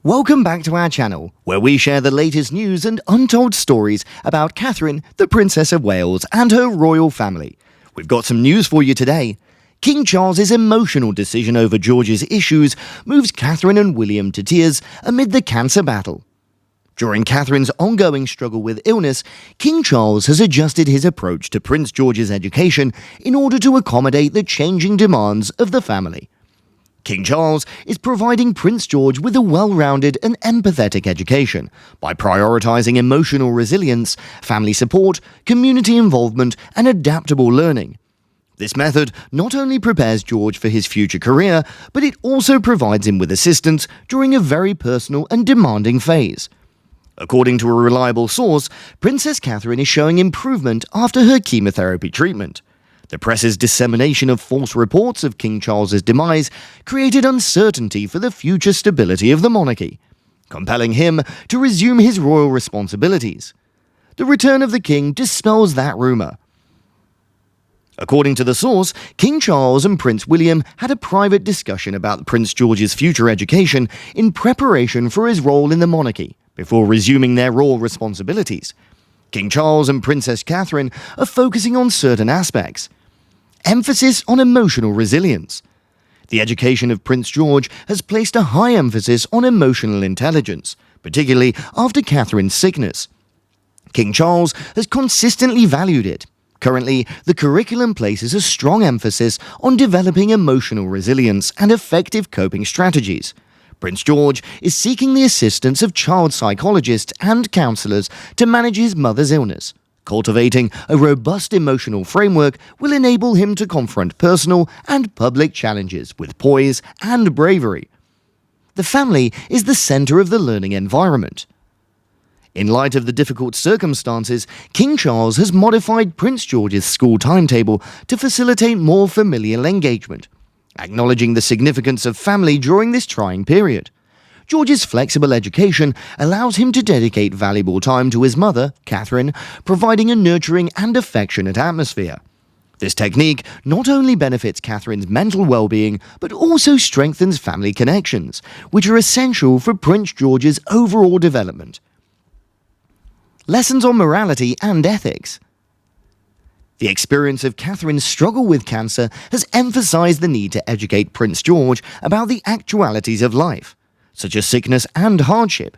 Welcome back to our channel, where we share the latest news and untold stories about Catherine, the Princess of Wales, and her royal family. We've got some news for you today. King Charles's emotional decision over George's issues moves Catherine and William to tears amid the cancer battle. During Catherine's ongoing struggle with illness, King Charles has adjusted his approach to Prince George's education in order to accommodate the changing demands of the family. King Charles is providing Prince George with a well-rounded and empathetic education by prioritizing emotional resilience, family support, community involvement, and adaptable learning. This method not only prepares George for his future career, but it also provides him with assistance during a very personal and demanding phase. According to a reliable source, Princess Catherine is showing improvement after her chemotherapy treatment. The press's dissemination of false reports of King Charles's demise created uncertainty for the future stability of the monarchy, compelling him to resume his royal responsibilities. The return of the king dispels that rumor. According to the source, King Charles and Prince William had a private discussion about Prince George's future education in preparation for his role in the monarchy, before resuming their royal responsibilities. King Charles and Princess Catherine are focusing on certain aspects. Emphasis on emotional resilience. The education of Prince George has placed a high emphasis on emotional intelligence, particularly after Catherine's sickness. King Charles has consistently valued it. Currently, the curriculum places a strong emphasis on developing emotional resilience and effective coping strategies. Prince George is seeking the assistance of child psychologists and counselors to manage his mother's illness. Cultivating a robust emotional framework will enable him to confront personal and public challenges with poise and bravery. The family is the center of the learning environment. In light of the difficult circumstances, King Charles has modified Prince George's school timetable to facilitate more familial engagement, acknowledging the significance of family during this trying period. George's flexible education allows him to dedicate valuable time to his mother, Catherine, providing a nurturing and affectionate atmosphere. This technique not only benefits Catherine's mental well-being, but also strengthens family connections, which are essential for Prince George's overall development. Lessons on morality and ethics. The experience of Catherine's struggle with cancer has emphasized the need to educate Prince George about the actualities of life, such as sickness and hardship.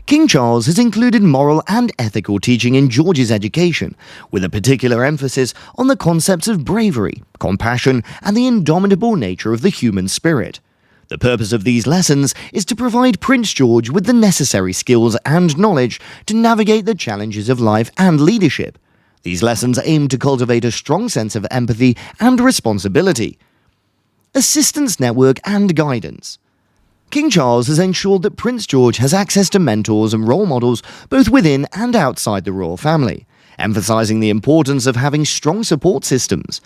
King Charles has included moral and ethical teaching in George's education, with a particular emphasis on the concepts of bravery, compassion, and the indomitable nature of the human spirit. The purpose of these lessons is to provide Prince George with the necessary skills and knowledge to navigate the challenges of life and leadership. These lessons aim to cultivate a strong sense of empathy and responsibility. Assistance network and guidance. King Charles has ensured that Prince George has access to mentors and role models both within and outside the royal family, emphasizing the importance of having strong support systems.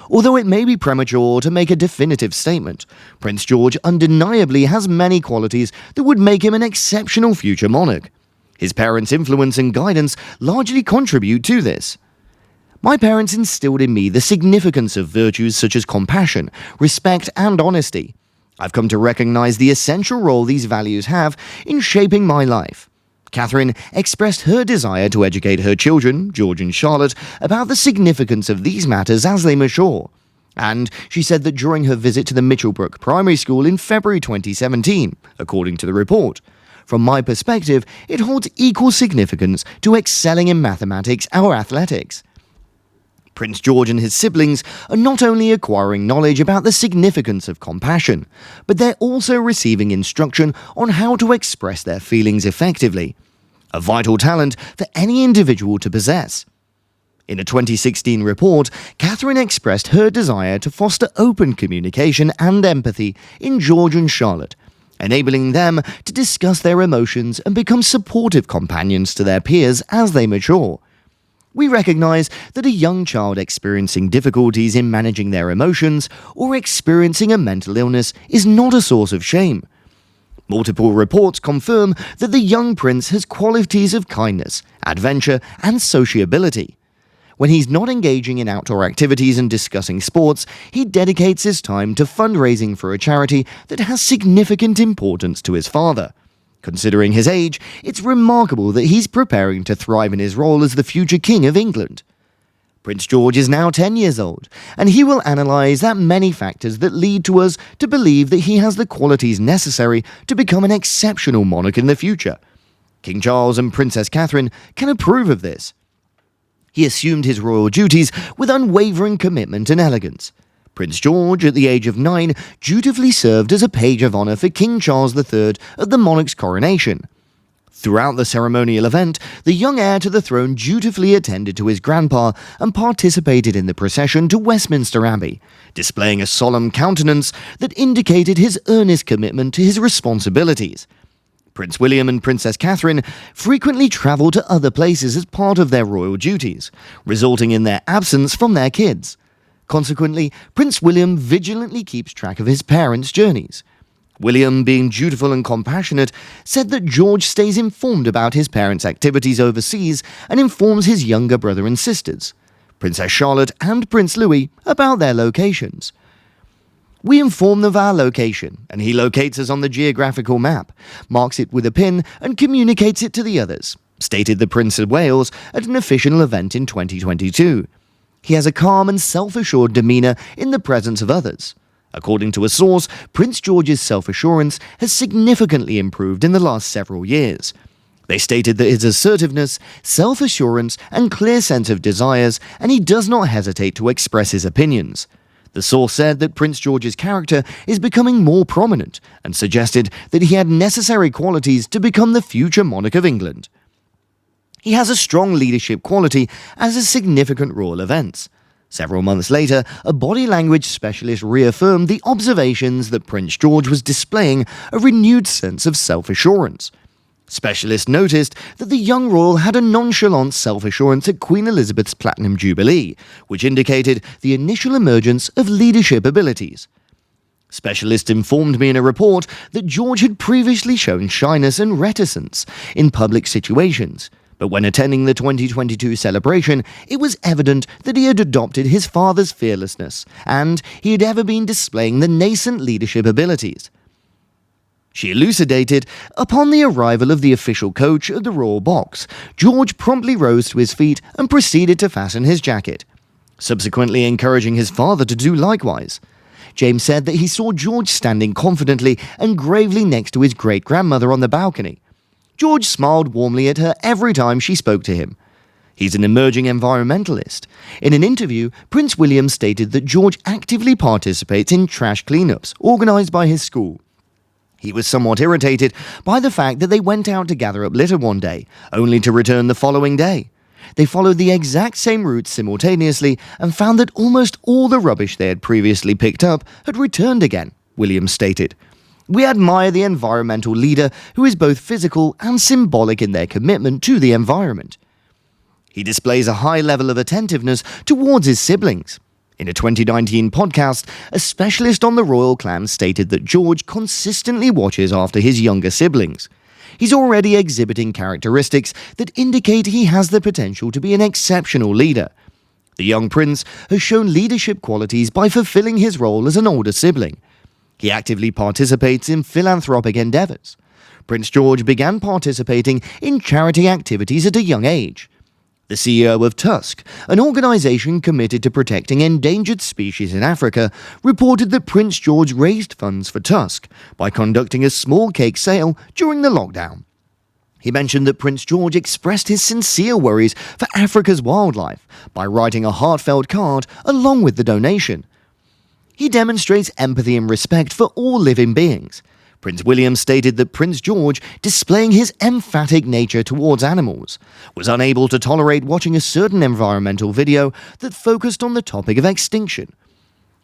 Although it may be premature to make a definitive statement, Prince George undeniably has many qualities that would make him an exceptional future monarch. His parents' influence and guidance largely contribute to this. My parents instilled in me the significance of virtues such as compassion, respect, and honesty. I've come to recognize the essential role these values have in shaping my life. Catherine expressed her desire to educate her children, George and Charlotte, about the significance of these matters as they mature. And she said that during her visit to the Mitchellbrook Primary School in February 2017, according to the report, from my perspective, it holds equal significance to excelling in mathematics or athletics. Prince George and his siblings are not only acquiring knowledge about the significance of compassion, but they're also receiving instruction on how to express their feelings effectively, a vital talent for any individual to possess. In a 2016 report, Catherine expressed her desire to foster open communication and empathy in George and Charlotte, enabling them to discuss their emotions and become supportive companions to their peers as they mature. We recognize that a young child experiencing difficulties in managing their emotions or experiencing a mental illness is not a source of shame. Multiple reports confirm that the young prince has qualities of kindness, adventure, and sociability. When he's not engaging in outdoor activities and discussing sports, he dedicates his time to fundraising for a charity that has significant importance to his father. Considering his age, it's remarkable that he's preparing to thrive in his role as the future King of England. Prince George is now 10 years old, and he will analyse that many factors that lead to us to believe that he has the qualities necessary to become an exceptional monarch in the future. King Charles and Princess Catherine can approve of this. He assumed his royal duties with unwavering commitment and elegance. Prince George, at the age of 9, dutifully served as a page of honour for King Charles III at the monarch's coronation. Throughout the ceremonial event, the young heir to the throne dutifully attended to his grandpa and participated in the procession to Westminster Abbey, displaying a solemn countenance that indicated his earnest commitment to his responsibilities. Prince William and Princess Catherine frequently travelled to other places as part of their royal duties, resulting in their absence from their kids. Consequently, Prince William vigilantly keeps track of his parents' journeys. William, being dutiful and compassionate, said that George stays informed about his parents' activities overseas and informs his younger brother and sisters, Princess Charlotte and Prince Louis, about their locations. We inform them of our location, and he locates us on the geographical map, marks it with a pin, and communicates it to the others, stated the Prince of Wales at an official event in 2022. He has a calm and self-assured demeanour in the presence of others. According to a source, Prince George's self-assurance has significantly improved in the last several years. They stated that his assertiveness, self-assurance, and clear sense of desires, and he does not hesitate to express his opinions. The source said that Prince George's character is becoming more prominent and suggested that he had necessary qualities to become the future monarch of England. He has a strong leadership quality as a significant royal events. Several months later, a body language specialist reaffirmed the observations that Prince George was displaying a renewed sense of self-assurance. Specialists noticed that the young royal had a nonchalant self-assurance at Queen Elizabeth's Platinum Jubilee, which indicated the initial emergence of leadership abilities. Specialists informed me in a report that George had previously shown shyness and reticence in public situations, but when attending the 2022 celebration, it was evident that he had adopted his father's fearlessness, and he had ever been displaying the nascent leadership abilities. She elucidated, upon the arrival of the official coach at the royal box, George promptly rose to his feet and proceeded to fasten his jacket, subsequently encouraging his father to do likewise. James said that he saw George standing confidently and gravely next to his great-grandmother on the balcony. George smiled warmly at her every time she spoke to him. He's an emerging environmentalist. In an interview, Prince William stated that George actively participates in trash cleanups organised by his school. He was somewhat irritated by the fact that they went out to gather up litter one day, only to return the following day. They followed the exact same route simultaneously and found that almost all the rubbish they had previously picked up had returned again, William stated. We admire the environmental leader who is both physical and symbolic in their commitment to the environment. He displays a high level of attentiveness towards his siblings. In a 2019 podcast, a specialist on the royal clan stated that George consistently watches after his younger siblings. He's already exhibiting characteristics that indicate he has the potential to be an exceptional leader. The young prince has shown leadership qualities by fulfilling his role as an older sibling. He actively participates in philanthropic endeavours. Prince George began participating in charity activities at a young age. The CEO of Tusk, an organisation committed to protecting endangered species in Africa, reported that Prince George raised funds for Tusk by conducting a small cake sale during the lockdown. He mentioned that Prince George expressed his sincere worries for Africa's wildlife by writing a heartfelt card along with the donation. He demonstrates empathy and respect for all living beings. Prince William stated that Prince George, displaying his emphatic nature towards animals, was unable to tolerate watching a certain environmental video that focused on the topic of extinction.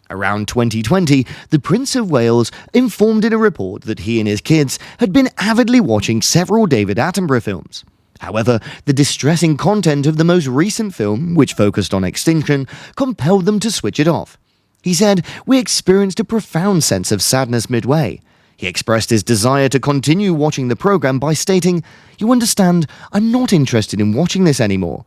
Around 2020, the Prince of Wales informed in a report that he and his kids had been avidly watching several David Attenborough films. However, the distressing content of the most recent film, which focused on extinction, compelled them to switch it off. He said, "We experienced a profound sense of sadness midway." He expressed his desire to continue watching the program by stating, "You understand, I'm not interested in watching this anymore."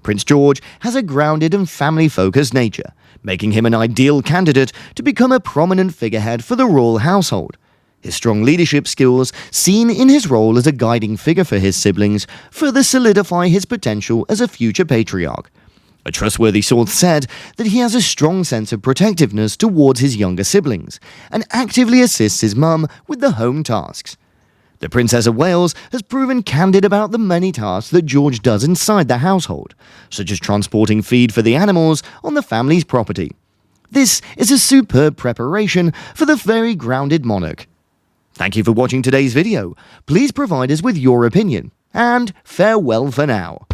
Prince George has a grounded and family-focused nature, making him an ideal candidate to become a prominent figurehead for the royal household. His strong leadership skills, seen in his role as a guiding figure for his siblings, further solidify his potential as a future patriarch. A trustworthy source said that he has a strong sense of protectiveness towards his younger siblings, and actively assists his mum with the home tasks. The Princess of Wales has proven candid about the many tasks that George does inside the household, such as transporting feed for the animals on the family's property. This is a superb preparation for the very grounded monarch. Thank you for watching today's video. Please provide us with your opinion, and farewell for now.